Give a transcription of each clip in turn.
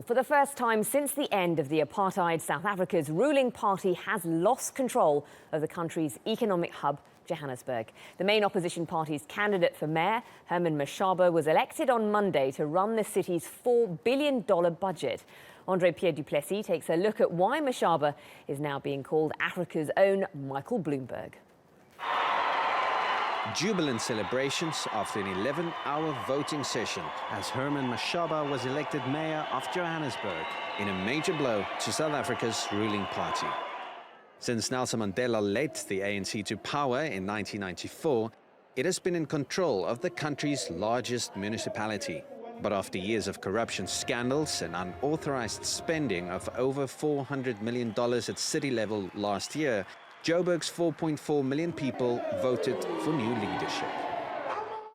For the first time since the end of the apartheid, South Africa's ruling party has lost control of the country's economic hub, Johannesburg. The main opposition party's candidate for mayor, Herman Mashaba, was elected on Monday to run the city's $4 billion budget. Andre-Pierre du Plessis takes a look at why Mashaba is now being called Africa's own Michael Bloomberg. Jubilant celebrations after an 11-hour voting session as Herman Mashaba was elected mayor of Johannesburg in a major blow to South Africa's ruling party. Since Nelson Mandela led the ANC to power in 1994, it has been in control of the country's largest municipality. But after years of corruption scandals and unauthorized spending of over $400 million at city level last year, Joburg's 4.4 million people voted for new leadership.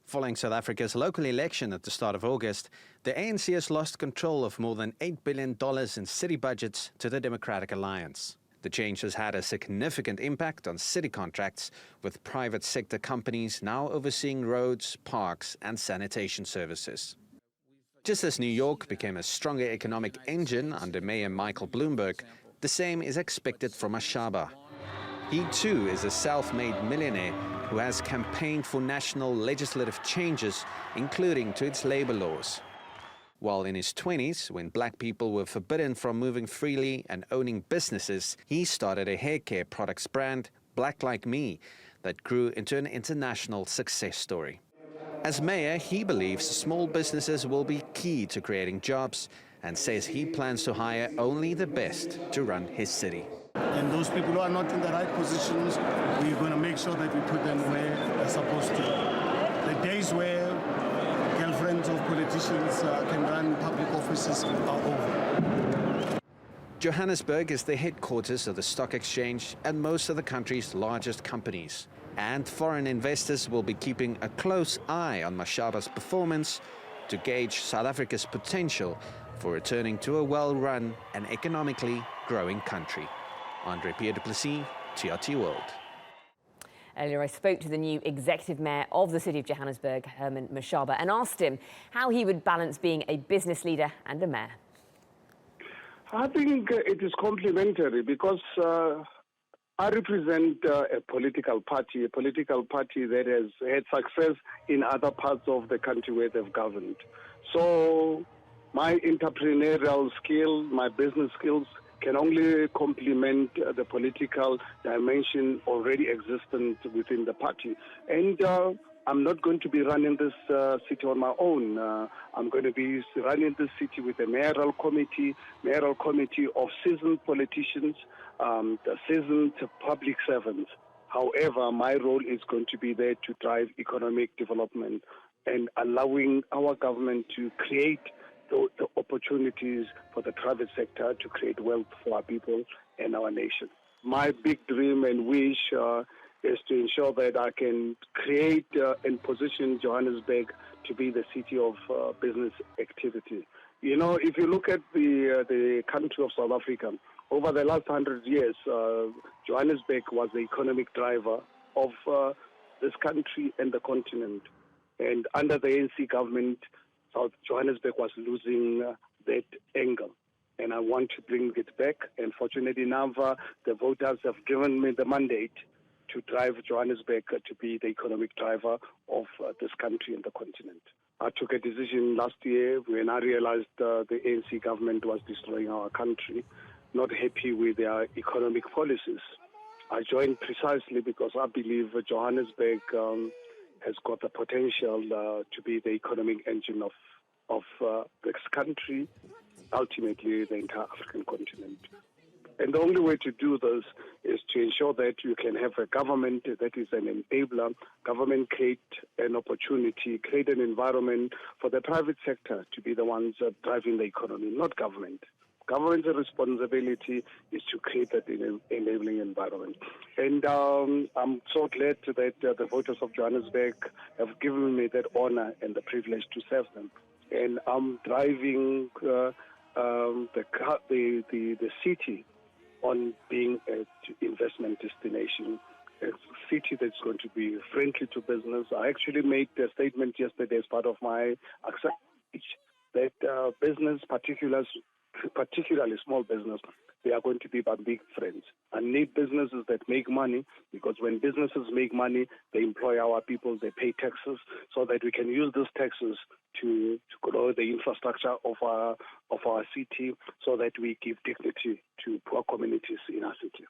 Following South Africa's local election at the start of August, the ANC has lost control of more than $8 billion in city budgets to the Democratic Alliance. The change has had a significant impact on city contracts, with private sector companies now overseeing roads, parks, and sanitation services. Just as New York became a stronger economic engine under Mayor Michael Bloomberg, the same is expected from Mashaba. He too is a self-made millionaire who has campaigned for national legislative changes, including to its labor laws. While in his 20s, when black people were forbidden from moving freely and owning businesses, he started a hair care products brand, Black Like Me, that grew into an international success story. As mayor, he believes small businesses will be key to creating jobs and says he plans to hire only the best to run his city. And those people who are not in the right positions, we're going to make sure that we put them where they're supposed to. The days where girlfriends of politicians can run public offices are over. Johannesburg is the headquarters of the stock exchange and most of the country's largest companies. And foreign investors will be keeping a close eye on Mashaba's performance to gauge South Africa's potential for returning to a well-run and economically growing country. Andre-Pierre du Plessis, TRT World. Earlier, I spoke to the new executive mayor of the city of Johannesburg, Herman Mashaba, and asked him how he would balance being a business leader and a mayor. I think it is complementary because I represent a political party that has had success in other parts of the country where they've governed. So my entrepreneurial skill, my business skills can only complement the political dimension already existent within the party. And I'm not going to be running this city on my own. I'm going to be running this city with a mayoral committee of seasoned politicians, the seasoned public servants. However, my role is going to be there to drive economic development and allowing our government to create the opportunities for the private sector to create wealth for our people and our nation. My big dream and wish is to ensure that I can create and position Johannesburg to be the city of business activity. You know, if you look at the country of South Africa, over the last 100 years, Johannesburg was the economic driver of this country and the continent. And under the ANC government, South Johannesburg was losing that angle. And I want to bring it back. And fortunately enough, the voters have given me the mandate to drive Johannesburg to be the economic driver of this country and the continent. I took a decision last year when I realized the ANC government was destroying our country, not happy with their economic policies. I joined precisely because I believe Johannesburg has got the potential to be the economic engine of this country, ultimately the entire African continent. And the only way to do this is to ensure that you can have a government that is an enabler, government create an opportunity, create an environment for the private sector to be the ones driving the economy, not government. Government's responsibility is to create that enabling environment. And I'm so glad that the voters of Johannesburg have given me that honor and the privilege to serve them. And I'm driving the city on being an investment destination, a city that's going to be friendly to business. I actually made a statement yesterday as part of my speech that business, particularly particularly small business, they are going to be my big friends. I need businesses that make money, because when businesses make money, they employ our people, they pay taxes, so that we can use those taxes to grow the infrastructure of our city, so that we give dignity to poor communities in our city.